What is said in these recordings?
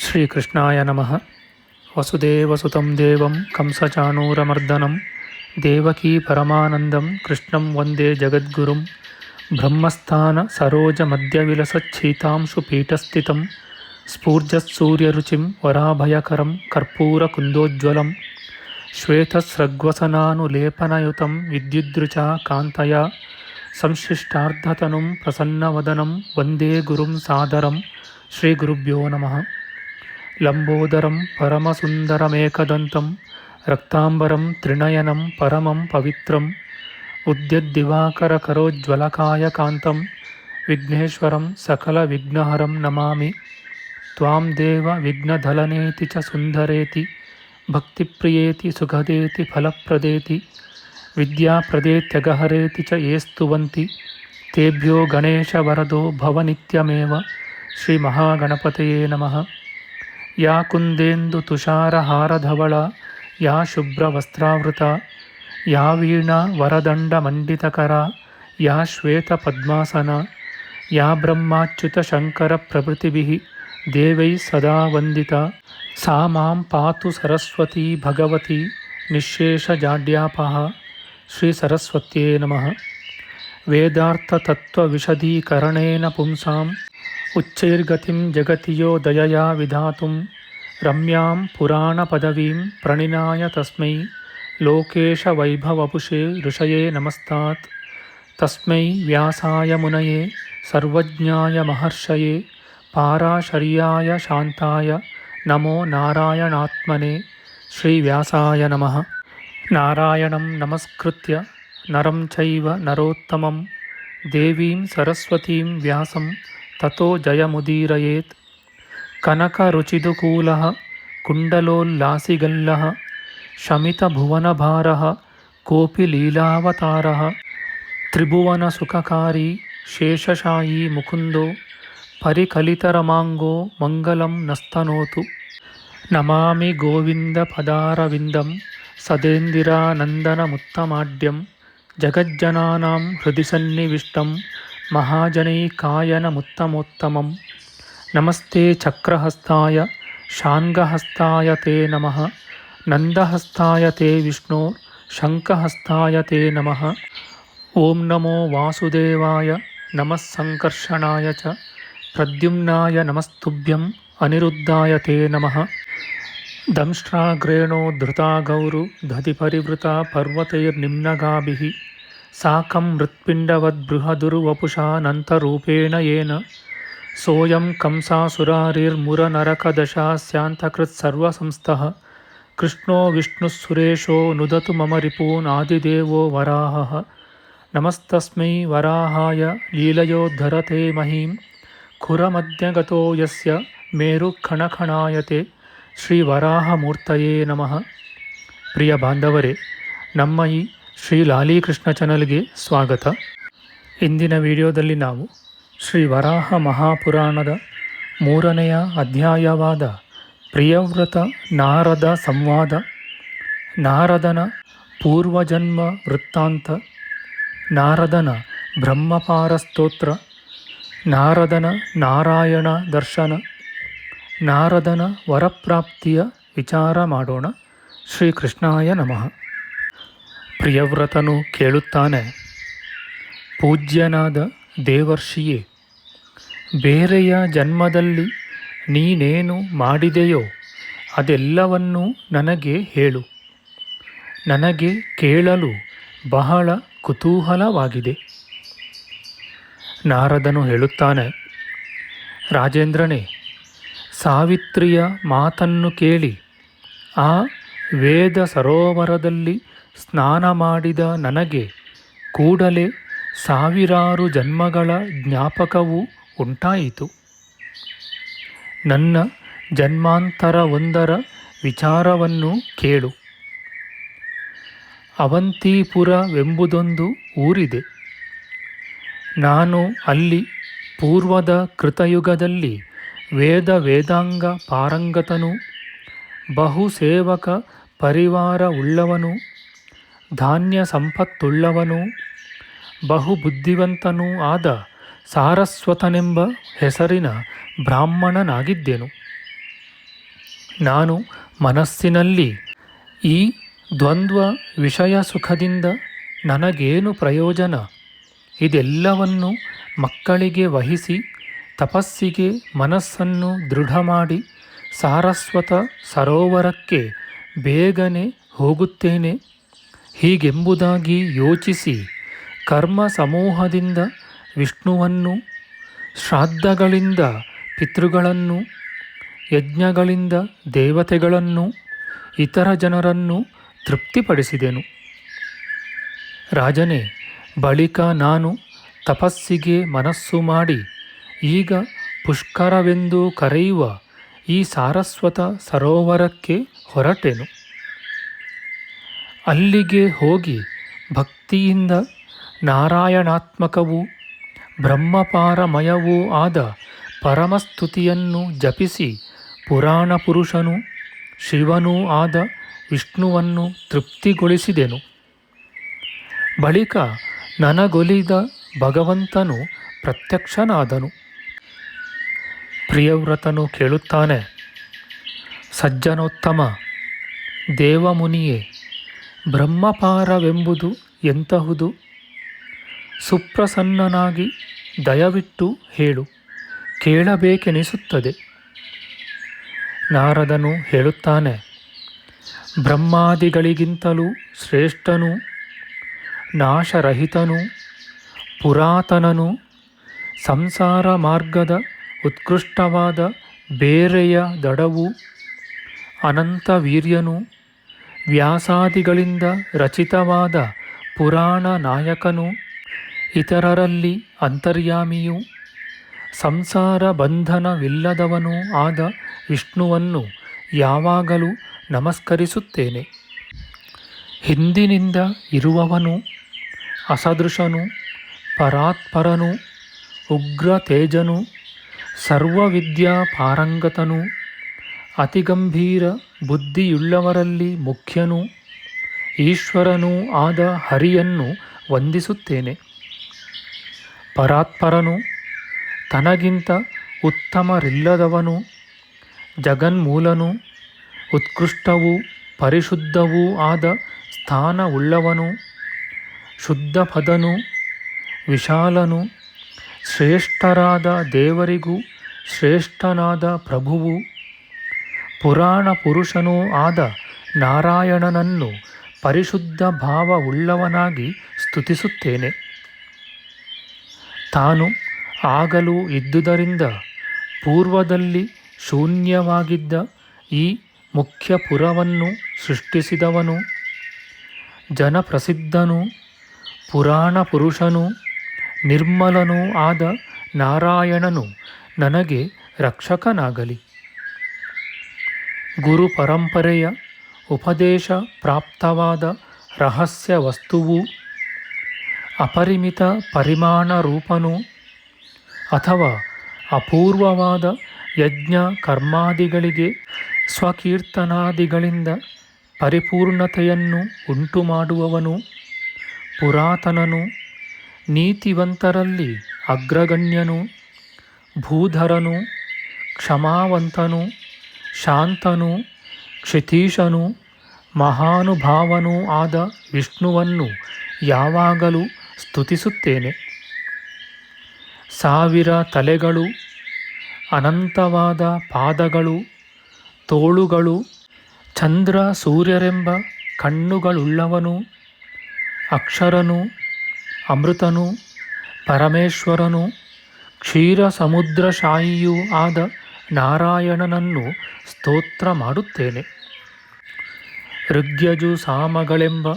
ಶ್ರೀಕೃಷ್ಣಾಯ ನಮಃ. ವಸುದೇವಸುತಂ ದೇವಂ ಕಂಸಚಾಣೂರಮರ್ದನಂ ದೇವಕೀ ಪರಮಾನಂದಂ ಕೃಷ್ಣಂ ವಂದೇ ಜಗದ್ಗುರುಂ. ಬ್ರಹ್ಮಸ್ಥಾನ ಸರೋಜ ಮಧ್ಯವಿಲಸಚ್ಛೀತಾಂಶು ಪೀಠಸ್ಥಿತಂ ಸ್ಫೂರ್ಜತ್ಸೂರ್ಯರುಚಿಂ ವರಾಭಯಕರಂ ಕರ್ಪೂರಕುಂದೋಜ್ವಲಂ ಶ್ವೇತಸ್ರಗ್ವಸನಾನುಲೇಪನಯುತಂ ವಿದ್ಯುದ್ರುಚಾ ಕಾಂತಯಾ ಸಂಶ್ಲಿಷ್ಟಾರ್ಧತನುಂ ಪ್ರಸನ್ನವದನಂ ವಂದೇ ಗುರುಂ ಸಾದರಂ. ಶ್ರೀಗುರುಭ್ಯೋ ನಮಃ. ಲಂಬೋದರಂ ಪರಮಸುಂದರಮೇಕದಂತಂ ರಕ್ತಾಂಬರಂ ತ್ರಿನಯನಂ ಪರಮಂ ಪವಿತ್ರಂ ಉದ್ಯದ್ದಿವಾಕರಕರೋಜ್ವಲಕಾಯಕಾಂತಂ ವಿಘ್ನೇಶ್ವರಂ ಸಕಲವಿಘ್ನಹರಂ ನಮಾಮಿ. ತ್ವಾಂ ದೇವ ವಿಘ್ನಧಲನೇತಿ ಚ ಸುಂದರೇತಿ ಭಕ್ತಿಪ್ರಿಯೇತಿ ಸುಖದೇತಿ ಫಲಪ್ರದೇತಿ ವಿದ್ಯಾಪ್ರದೇತ್ಯಗಹರೇತಿ ಚ ಯೇ ಸ್ತುವಂತಿ ತೇಭ್ಯೋ ಗಣೇಶವರದೋ ಭವನಿತ್ಯಮೇವ. ಶ್ರೀಮಹಾಗಣಪತಯೇ ನಮಃ. ಯಾ ಕುಂದೇಂದು ತುಷಾರಹಾರಧವಳ ಯಾ ಶುಭ್ರವಸ್ತ್ರಾವೃತ ಯಾ ವೀಣಾ ವರದಂಡಮಂಡಿತಕರ ಯಾ ಶ್ವೇತಪದ್ಮಾಸನ ಯಾ ಬ್ರಹ್ಮಾಚ್ಯುತಶಂಕರಪ್ರಭೃತಿಭಿಃ ದೇವೈಃ ಸದಾ ವಂದಿತಾ ಸಾ ಮಾಂ ಪಾತು ಸರಸ್ವತೀ ಭಗವತಿ ನಿಶ್ಶೇಷಜಾಡ್ಯಾಪಃ. ಶ್ರೀ ಸರಸ್ವತ್ಯೇ ನಮಃ. ವೇದಾರ್ಥತತ್ವವಿಶದೀಕರಣೇನ ಪುಂಸಾಂ ಉಚ್ಚೈರ್ಗತಿಂ ಜಗತಿ ಯೋ ದಯಯಾ ವಿಧಾತುಂ ರಮ್ಯಾಂ ಪುರಾಣಪದವೀಂ ಪ್ರಣಿನಾಯ ತಸ್ಮೈ ಲೋಕೇಶವೈಭವಪುಷೇ ಋಷಯೇ ನಮಸ್ತಾತ್. ತಸ್ಮೈ ವ್ಯಾಸಾಯ ಮುನಯೇ ಸರ್ವಜ್ಞಾಯ ಮಹರ್ಷಯೇ ಪಾರಾಶರ್ಯಾಯ ಶಾಂತಾಯ ನಮೋ ನಾರಾಯಣಾತ್ಮನೇ. ಶ್ರೀವ್ಯಾಸಾಯ ನಮಃ. ನಾರಾಯಣಂ ನಮಸ್ಕೃತ್ಯ ನರಂ ಚೈವ ನರೋತ್ತಮಂ ದೇವೀಂ ಸರಸ್ವತೀಂ ವ್ಯಾಸಂ ತತೋ ಜಯಮುದೀರಯೇತ್. ಕನಕರುಚಿದುಕೂಲಃ ಕುಂಡಲೋಲ್ಲಾಸಿಗಲ್ಲಃ ಶಮಿತಭುವನಭಾರಃ ಕೋಪಿ ಲೀಲಾವತಾರಃ ತ್ರಿಭುವನಸುಖಕಾರಿ ಶೇಷಶಾಯೀ ಮುಕುಂದೋ ಪರಿಕಲಿತರಮಾಂಗೋ ಮಂಗಲಂ ನಸ್ತನೋತು. ನಮಾಮಿ ಗೋವಿಂದಪದಾರವಿಂದಂ ಸದೇಂದಿರಾನಂದನಮುತ್ತಮಾಡ್ಯಂ ಜಗಜ್ಜನಾನಾಂ ಹೃದಿ ಸನ್ನಿವಿಷ್ಟಂ ಮಹಾಜನೈಕಾಯನಮುತ್ತಮೋತ್ತಮಂ. ನಮಸ್ತೆ ಚಕ್ರಹಸ್ತಾಯ ಶಾಂಗಹಸ್ತಾಯ ತೇ ನಮಃ. ನಂದಹಸ್ತಾಯ ತೇ ವಿಷ್ಣೋ ಶಂಖಹಸ್ತಾಯ ತೇ ನಮಃ. ಓಂ ನಮೋ ವಾಸುದೇವಾಯ ನಮಃ ಸಂಕರ್ಷಣಾಯ ಚ ಪ್ರದ್ಯುಮ್ನಾಯ ನಮಸ್ತುಭ್ಯಂ ಅನಿರುದ್ಧಾಯ ತೇ ನಮಃ. ದಂಷ್ಟ್ರಾಗ್ರೇಣೋ ಧೃತಾ ಗೌರು ದಧಿಪರಿವೃತಾ ಪರ್ವತೈರ್ನಿಮ್ನಗಾಭಿಃ ಸಾಕಂ ಮೃತ್ಪಿಂಡವದ್ಬೃಹದುರ್ವಪುಷಾನಂತರೂಪೇಣ ಯೇನ ಸೋಯಂ ಕಂಸಾಸುರಾರಿರ್ಮುರನರಕದಶಾಸ್ಯಾಂತಕೃತ್ಸರ್ವಸಂಸ್ಥಃ ಕೃಷ್ಣೋ ವಿಷ್ಣುಃಸುರೇಶೋ ನುದತು ಮಮ ರಿಪೂನ್ ಆದಿದೇವೋ ವರಾಹಃ. ನಮಸ್ತಸ್ಮೈ ವರಾಹಾಯ ಲೀಲಯೋದ್ಧರತೆ ಮಹೀಂ ಖುರಮಧ್ಯಗತೋ ಯಸ್ಯ ಮೇರುಖಣಖಣಾಯತೆ. ಶ್ರೀ ವರಾಹಮೂರ್ತಯೇ ನಮಃ. ಪ್ರಿಯ ಬಾಂಧವರೇ, ನಮ್ಮ ಈ ಶ್ರೀ ಲಾಲೀಕೃಷ್ಣ ಚಾನಲ್ಗೆ ಸ್ವಾಗತ. ಇಂದಿನ ವಿಡಿಯೋದಲ್ಲಿ ನಾವು ಶ್ರೀ ವರಾಹ ಮಹಾಪುರಾಣದ 3ನೆಯ ಅಧ್ಯಾಯವಾದ ಪ್ರಿಯವ್ರತ ನಾರದ ಸಂವಾದ, ನಾರದನ ಪೂರ್ವಜನ್ಮ ವೃತ್ತಾಂತ, ನಾರದನ ಬ್ರಹ್ಮಪಾರ ಸ್ತೋತ್ರ, ನಾರದನ ನಾರಾಯಣ ದರ್ಶನ, ನಾರದನ ವರಪ್ರಾಪ್ತಿಯ ವಿಚಾರ ಮಾಡೋಣ. ಶ್ರೀಕೃಷ್ಣಾಯ ನಮಃ. ಪ್ರಿಯವ್ರತನು ಕೇಳುತ್ತಾನೆ, ಪೂಜ್ಯನಾದ ದೇವರ್ಷಿಯೇ, ಬೇರೆಯ ಜನ್ಮದಲ್ಲಿ ನೀನೇನು ಮಾಡಿದೆಯೋ ಅದೆಲ್ಲವನ್ನೂ ನನಗೆ ಹೇಳು. ನನಗೆ ಕೇಳಲು ಬಹಳ ಕುತೂಹಲವಾಗಿದೆ. ನಾರದನು ಹೇಳುತ್ತಾನೆ, ರಾಜೇಂದ್ರನೇ, ಸಾವಿತ್ರಿಯ ಮಾತನ್ನು ಕೇಳಿ ಆ ವೇದ ಸರೋವರದಲ್ಲಿ ಸ್ನಾನ ಮಾಡಿದ ನನಗೆ ಕೂಡಲೇ ಸಾವಿರಾರು ಜನ್ಮಗಳ ಜ್ಞಾಪಕವು ಉಂಟಾಯಿತು. ನನ್ನ ಜನ್ಮಾಂತರವೊಂದರ ವಿಚಾರವನ್ನು ಕೇಳು. ಅವಂತಿಪುರವೆಂಬುದೊಂದು ಊರಿದೆ. ನಾನು ಅಲ್ಲಿ ಪೂರ್ವದ ಕೃತಯುಗದಲ್ಲಿ ವೇದಾಂಗ ಪಾರಂಗತನು, ಬಹುಸೇವಕ ಪರಿವಾರವುಳ್ಳವನು, ಧಾನ್ಯ ಸಂಪತ್ತುಳ್ಳವನು, ಬಹುಬುದ್ಧಿವಂತನೂ ಆದ ಸಾರಸ್ವತನೆಂಬ ಹೆಸರಿನ ಬ್ರಾಹ್ಮಣನಾಗಿದ್ದೆನು. ನಾನು ಮನಸ್ಸಿನಲ್ಲಿ ಈ ದ್ವಂದ್ವ ವಿಷಯ ಸುಖದಿಂದ ನನಗೇನು ಪ್ರಯೋಜನ, ಇದೆಲ್ಲವನ್ನು ಮಕ್ಕಳಿಗೆ ವಹಿಸಿ ತಪಸ್ಸಿಗೆ ಮನಸ್ಸನ್ನು ದೃಢ ಮಾಡಿ ಸಾರಸ್ವತ ಸರೋವರಕ್ಕೆ ಬೇಗನೆ ಹೋಗುತ್ತೇನೆ ಹೀಗೆಂಬುದಾಗಿ ಯೋಚಿಸಿ ಕರ್ಮ ಸಮೂಹದಿಂದ ವಿಷ್ಣುವನ್ನು, ಶ್ರಾದ್ದಗಳಿಂದ ಪಿತೃಗಳನ್ನು, ಯಜ್ಞಗಳಿಂದ ದೇವತೆಗಳನ್ನು, ಇತರ ಜನರನ್ನು ತೃಪ್ತಿಪಡಿಸಿದೆನು. ರಾಜನೇ, ಬಳಿಕ ನಾನು ತಪಸ್ಸಿಗೆ ಮನಸ್ಸು ಮಾಡಿ ಈಗ ಪುಷ್ಕರವೆಂದು ಕರೆಯುವ ಈ ಸಾರಸ್ವತ ಸರೋವರಕ್ಕೆ ಹೊರಟೆನು. ಅಲ್ಲಿಗೆ ಹೋಗಿ ಭಕ್ತಿಯಿಂದ ನಾರಾಯಣಾತ್ಮಕವೂ ಬ್ರಹ್ಮಪಾರಮಯವೂ ಆದ ಪರಮಸ್ತುತಿಯನ್ನು ಜಪಿಸಿ ಪುರಾಣ ಪುರುಷನೂ ಶಿವನೂ ಆದ ವಿಷ್ಣುವನ್ನು ತೃಪ್ತಿಗೊಳಿಸಿದೆನು. ಬಳಿಕ ನನಗೊಲಿದ ಭಗವಂತನು ಪ್ರತ್ಯಕ್ಷನಾದನು. ಪ್ರಿಯವ್ರತನು ಕೇಳುತ್ತಾನೆ, ಸಜ್ಜನೋತ್ತಮ ದೇವಮುನಿಯೇ, ಬ್ರಹ್ಮಪಾರವೆಂಬುದು ಎಂತಹುದು? ಸುಪ್ರಸನ್ನನಾಗಿ ದಯವಿಟ್ಟು ಹೇಳು, ಕೇಳಬೇಕೆನಿಸುತ್ತದೆ. ನಾರದನು ಹೇಳುತ್ತಾನೆ, ಬ್ರಹ್ಮಾದಿಗಳಿಗಿಂತಲೂ ಶ್ರೇಷ್ಠನೂ ನಾಶರಹಿತನೂ ಪುರಾತನನೂ ಸಂಸಾರ ಮಾರ್ಗದ ಉತ್ಕೃಷ್ಟವಾದ ಬೇರೆಯ ದಡವೂ ಅನಂತ ವೀರ್ಯನೂ ವ್ಯಾಸಾದಿಗಳಿಂದ ರಚಿತವಾದ ಪುರಾಣ ನಾಯಕನೂ ಇತರರಲ್ಲಿ ಅಂತರ್ಯಾಮಿಯೂ ಸಂಸಾರ ಬಂಧನವಿಲ್ಲದವನೂ ಆದ ವಿಷ್ಣುವನ್ನು ಯಾವಾಗಲೂ ನಮಸ್ಕರಿಸುತ್ತೇನೆ. ಹಿಂದಿನಿಂದ ಇರುವವನು, ಅಸದೃಶನು, ಪರಾತ್ಪರನು, ಉಗ್ರ ತೇಜನು, ಸರ್ವವಿದ್ಯಾ ಪಾರಂಗತನು, ಅತಿಗಂಭೀರ ಬುದ್ಧಿಯುಳ್ಳವರಲ್ಲಿ ಮುಖ್ಯನೂ ಈಶ್ವರನೂ ಆದ ಹರಿಯನ್ನು ವಂದಿಸುತ್ತೇನೆ. ಪರಾತ್ಪರನು, ತನಗಿಂತ ಉತ್ತಮರಿಲ್ಲದವನು, ಜಗನ್ಮೂಲನು, ಉತ್ಕೃಷ್ಟವೂ ಪರಿಶುದ್ಧವೂ ಆದ ಸ್ಥಾನವುಳ್ಳವನು, ಶುದ್ಧಪದನು, ವಿಶಾಲನು, ಶ್ರೇಷ್ಠರಾದ ದೇವರಿಗೂ ಶ್ರೇಷ್ಠನಾದ ಪ್ರಭುವು, ಪುರಾಣ ಪುರುಷನೂ ಆದ ನಾರಾಯಣನನ್ನು ಪರಿಶುದ್ಧ ಭಾವವುಳ್ಳವನಾಗಿ ಸ್ತುತಿಸುತ್ತೇನೆ. ತಾನು ಆಗಲೂ ಇದ್ದುದರಿಂದ ಪೂರ್ವದಲ್ಲಿ ಶೂನ್ಯವಾಗಿದ್ದ ಈ ಮುಖ್ಯ ಪುರವನ್ನು ಸೃಷ್ಟಿಸಿದವನು, ಜನಪ್ರಸಿದ್ಧನೂ ಪುರಾಣ ಪುರುಷನೂ ನಿರ್ಮಲನೂ ಆದ ನಾರಾಯಣನು ನನಗೆ ರಕ್ಷಕನಾಗಲಿ. ಗುರು ಪರಂಪರೆಯ ಉಪದೇಶ ಪ್ರಾಪ್ತವಾದ ರಹಸ್ಯ ವಸ್ತುವು ಅಪರಿಮಿತ ಪರಿಮಾಣ ರೂಪನೂ ಅಥವಾ ಅಪೂರ್ವವಾದ ಯಜ್ಞ ಕರ್ಮಾದಿಗಳಿಗೆ ಸ್ವಕೀರ್ತನಾದಿಗಳಿಂದ ಪರಿಪೂರ್ಣತೆಯನ್ನು ಉಂಟುಮಾಡುವವನು, ಪುರಾತನನು, ನೀತಿವಂತರಲ್ಲಿ ಅಗ್ರಗಣ್ಯನು, ಭೂಧರನು, ಕ್ಷಮಾವಂತನು, ಶಾಂತನು, ಕ್ಷಿತೀಶನು, ಮಹಾನುಭಾವನೂ ಆದ ವಿಷ್ಣುವನ್ನು ಯಾವಾಗಲೂ ಸ್ತುತಿಸುತ್ತೇನೆ. ಸಾವಿರ ತಲೆಗಳು, ಅನಂತವಾದ ಪಾದಗಳು, ತೋಳುಗಳು, ಚಂದ್ರ ಸೂರ್ಯರೆಂಬ ಕಣ್ಣುಗಳುಳ್ಳವನು, ಅಕ್ಷರನು, ಅಮೃತನು, ಪರಮೇಶ್ವರನು, ಕ್ಷೀರ ಸಮುದ್ರಶಾಯಿಯೂ ಆದ ನಾರಾಯಣನನ್ನು ಸ್ತೋತ್ರ ಮಾಡುತ್ತೇನೆ. ಋಗ್ಯಜು ಸಾಮಗಳೆಂಬ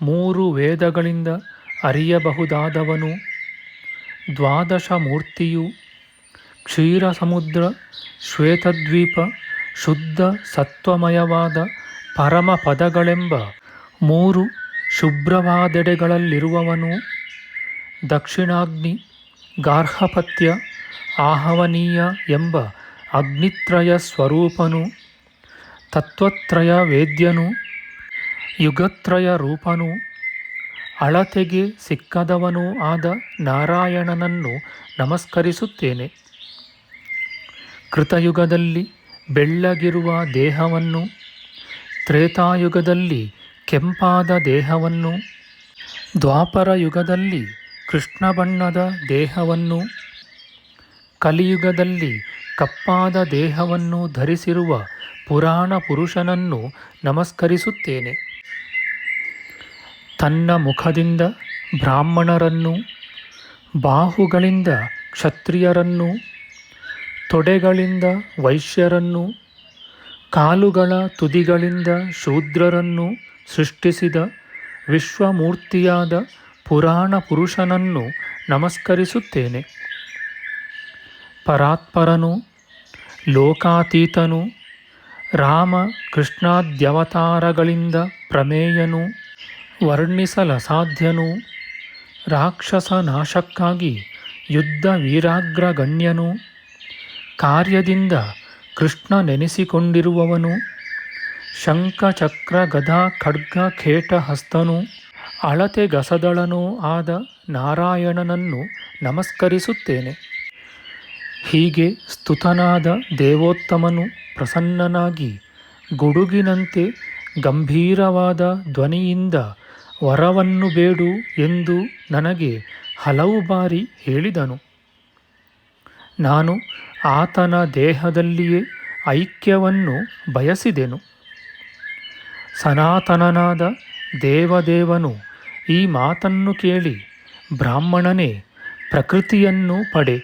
3 ವೇದಗಳಿಂದ ಅರಿಯಬಹುದಾದವನು, ದ್ವಾದಶ ಮೂರ್ತಿಯು, ಕ್ಷೀರ ಸಮುದ್ರ, ಶ್ವೇತದ್ವೀಪ, ಶುದ್ಧ ಸತ್ವಮಯವಾದ ಪರಮ ಪದಗಳೆಂಬ 3 ಶುಭ್ರವಾದೆಡೆಗಳಲ್ಲಿರುವವನು, ದಕ್ಷಿಣಾಗ್ನಿ, ಗಾರ್ಹಪತ್ಯ, ಆಹವನೀಯ ಎಂಬ ಅಗ್ನಿತ್ರಯ ಸ್ವರೂಪನು, ತತ್ವತ್ರಯ ವೇದ್ಯನು, ಯುಗತ್ರಯ ರೂಪನು, ಅಳತೆಗೆ ಸಿಕ್ಕದವನೂ ಆದ ನಾರಾಯಣನನ್ನು ನಮಸ್ಕರಿಸುತ್ತೇನೆ. ಕೃತಯುಗದಲ್ಲಿ ಬೆಳ್ಳಗಿರುವ ದೇಹವನ್ನು, ತ್ರೇತಾಯುಗದಲ್ಲಿ ಕೆಂಪಾದ ದೇಹವನ್ನು, ದ್ವಾಪರ ಯುಗದಲ್ಲಿ ಕೃಷ್ಣ ಬಣ್ಣದ ದೇಹವನ್ನು, ಕಲಿಯುಗದಲ್ಲಿ ಕಪ್ಪಾದ ದೇಹವನ್ನು ಧರಿಸಿರುವ ಪುರಾಣ ಪುರುಷನನ್ನು ನಮಸ್ಕರಿಸುತ್ತೇನೆ. ತನ್ನ ಮುಖದಿಂದ ಬ್ರಾಹ್ಮಣರನ್ನು, ಬಾಹುಗಳಿಂದ ಕ್ಷತ್ರಿಯರನ್ನು, ತೊಡೆಗಳಿಂದ ವೈಶ್ಯರನ್ನು, ಕಾಲುಗಳ ತುದಿಗಳಿಂದ ಶೂದ್ರರನ್ನು ಸೃಷ್ಟಿಸಿದ ವಿಶ್ವಮೂರ್ತಿಯಾದ ಪುರಾಣ ಪುರುಷನನ್ನು ನಮಸ್ಕರಿಸುತ್ತೇನೆ. ಪರಾತ್ಪರನು, ಲೋಕಾತೀತನು, ರಾಮ ಕೃಷ್ಣಾದ್ಯವತಾರಗಳಿಂದ ಪ್ರಮೇಯನು, ವರ್ಣಿಸಲಸಾಧ್ಯನು, ರಾಕ್ಷಸ ನಾಶಕ್ಕಾಗಿ ಯುದ್ಧ ವೀರಾಗ್ರಗಣ್ಯನು, ಕಾರ್ಯದಿಂದ ಕೃಷ್ಣ ನೆನೆಸಿಕೊಂಡಿರುವವನು, ಶಂಖ ಚಕ್ರ ಗದಾ ಖಡ್ಗ ಖೇಟ ಹಸ್ತನು, ಅಳತೆಗಸದಳನೂ ಆದ ನಾರಾಯಣನನ್ನು ನಮಸ್ಕರಿಸುತ್ತೇನೆ. ಹೀಗೆ ಸ್ತುತನಾದ ದೇವೋತ್ತಮನು ಪ್ರಸನ್ನನಾಗಿ ಗುಡುಗಿನಂತೆ ಗಂಭೀರವಾದ ಧ್ವನಿಯಿಂದ ವರವನ್ನು ಬೇಡು ಎಂದು ನನಗೆ ಹಲವು ಬಾರಿ ಹೇಳಿದನು. ನಾನು ಆತನ ದೇಹದಲ್ಲಿಯೇ ಐಕ್ಯವನ್ನು ಬಯಸಿದೆನು. ಸನಾತನನಾದ ದೇವದೇವನು ಈ ಮಾತನ್ನು ಕೇಳಿ, ಬ್ರಾಹ್ಮಣನೇ, ಪ್ರಕೃತಿಯನ್ನು ಪಡೆ,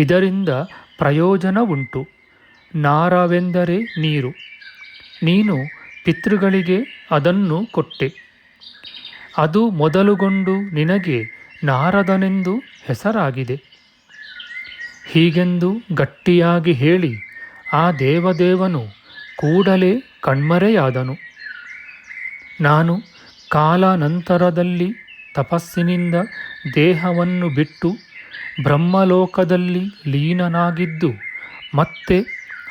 ಇದರಿಂದ ಪ್ರಯೋಜನ ಉಂಟು. ನಾರವೆಂದರೆ ನೀರು, ನೀನು ಪಿತೃಗಳಿಗೆ ಅದನ್ನು ಕೊಟ್ಟೆ, ಅದು ಮೊದಲುಗೊಂಡು ನಿನಗೆ ನಾರದನೆಂದು ಹೆಸರಾಗಿದೆ. ಹೀಗೆಂದು ಗಟ್ಟಿಯಾಗಿ ಹೇಳಿ ಆ ದೇವದೇವನು ಕೂಡಲೇ ಕಣ್ಮರೆಯಾದನು. ನಾನು ಕಾಲಾನಂತರದಲ್ಲಿ ತಪಸ್ಸಿನಿಂದ ದೇಹವನ್ನು ಬಿಟ್ಟು ಬ್ರಹ್ಮಲೋಕದಲ್ಲಿ ಲೀನನಾಗಿದ್ದು ಮತ್ತೆ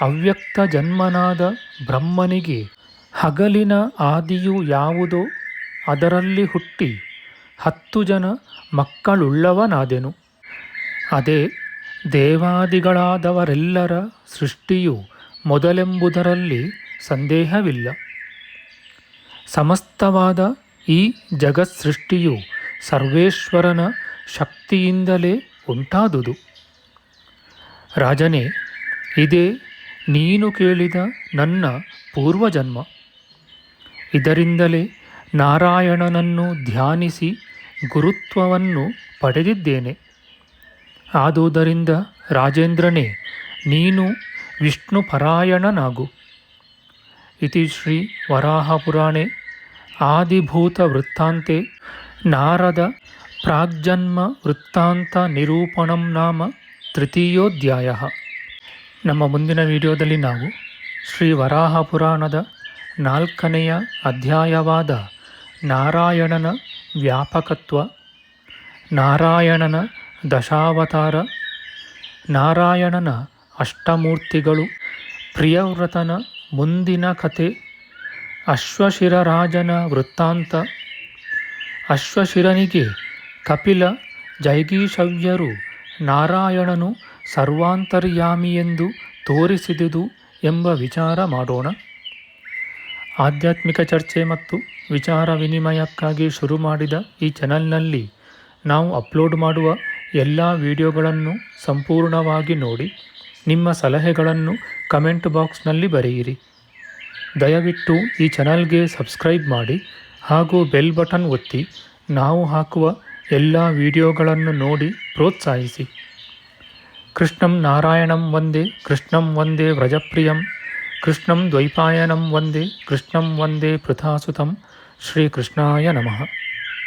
ಅವ್ಯಕ್ತ ಜನ್ಮನಾದ ಬ್ರಹ್ಮನಿಗೆ ಹಗಲಿನ ಆದಿಯು ಯಾವುದೋ ಅದರಲ್ಲಿ ಹುಟ್ಟಿ 10 ಜನ ಮಕ್ಕಳುಳ್ಳವನಾದೆನು. ಅದೇ ದೇವಾದಿಗಳಾದವರೆಲ್ಲರ ಸೃಷ್ಟಿಯು ಮೊದಲೆಂಬುದರಲ್ಲಿ ಸಂದೇಹವಿಲ್ಲ. ಸಮಸ್ತವಾದ ಈ ಜಗತ್ಸೃಷ್ಟಿಯು ಸರ್ವೇಶ್ವರನ ಶಕ್ತಿಯಿಂದಲೇ ಉಂಟಾದುದು. ರಾಜನೇ, ಇದೇ ನೀನು ಕೇಳಿದ ನನ್ನ ಪೂರ್ವಜನ್ಮ. ಇದರಿಂದಲೇ ನಾರಾಯಣನನ್ನು ಧ್ಯಾನಿಸಿ ಗುರುತ್ವವನ್ನು ಪಡೆದಿದ್ದೇನೆ. ಆದುದರಿಂದ ರಾಜೇಂದ್ರನೇ, ನೀನು ವಿಷ್ಣು ಪರಾಯಣನಾಗು. ಇತಿ ಶ್ರೀ ವರಾಹಪುರಾಣೆ ಆದಿಭೂತ ವೃತ್ತಾಂತೆ ನಾರದ ಪ್ರಾಗ್ಜನ್ಮ ವೃತ್ತಾಂತ ನಿರೂಪಣಂ ನಾಮ ತೃತೀಯೋಧ್ಯಾಯ. ನಮ್ಮ ಮುಂದಿನ ವಿಡಿಯೋದಲ್ಲಿ ನಾವು ಶ್ರೀ ವರಾಹ ಪುರಾಣದ 4ನೆಯ ಅಧ್ಯಾಯವಾದ ನಾರಾಯಣನ ವ್ಯಾಪಕತ್ವ, ನಾರಾಯಣನ ದಶಾವತಾರ, ನಾರಾಯಣನ ಅಷ್ಟಮೂರ್ತಿಗಳು, ಪ್ರಿಯವ್ರತನ ಮುಂದಿನ ಕಥೆ, ಅಶ್ವಶಿರರಾಜನ ವೃತ್ತಾಂತ, ಅಶ್ವಶಿರನಿಗೆ ಕಪಿಲ ಜೈಗೀಷವ್ಯರು ನಾರಾಯಣನು ಸರ್ವಾಂತರ್ಯಾಮಿಯೆಂದು ತೋರಿಸಿದುದು ಎಂಬ ವಿಚಾರ ಮಾಡೋಣ. ಆಧ್ಯಾತ್ಮಿಕ ಚರ್ಚೆ ಮತ್ತು ವಿಚಾರ ವಿನಿಮಯಕ್ಕಾಗಿ ಶುರು ಮಾಡಿದ ಈ ಚಾನಲ್ನಲ್ಲಿ ನಾವು ಅಪ್ಲೋಡ್ ಮಾಡುವ ಎಲ್ಲ ವಿಡಿಯೋಗಳನ್ನು ಸಂಪೂರ್ಣವಾಗಿ ನೋಡಿ ನಿಮ್ಮ ಸಲಹೆಗಳನ್ನು ಕಮೆಂಟ್ ಬಾಕ್ಸ್ನಲ್ಲಿ ಬರೆಯಿರಿ. ದಯವಿಟ್ಟು ಈ ಚಾನಲ್ಗೆ ಸಬ್ಸ್ಕ್ರೈಬ್ ಮಾಡಿ ಹಾಗೂ ಬೆಲ್ ಬಟನ್ ಒತ್ತಿ ನಾವು ಹಾಕುವ ಎಲ್ಲ ವಿಡಿಯೋಗಳನ್ನು ನೋಡಿ ಪ್ರೋತ್ಸಾಹಿಸಿ. ಕೃಷ್ಣಂ ನಾರಾಯಣಂ ವಂದೇ, ಕೃಷ್ಣಂ ವಂದೇ ವ್ರಜಪ್ರಿಯಂ, ಕೃಷ್ಣಂ ದ್ವೈಪಾಯನಂ ವಂದೇ, ಕೃಷ್ಣಂ ವಂದೇ ಪೃಥಾಸುತಂ. ಶ್ರೀಕೃಷ್ಣಾಯ ನಮಃ.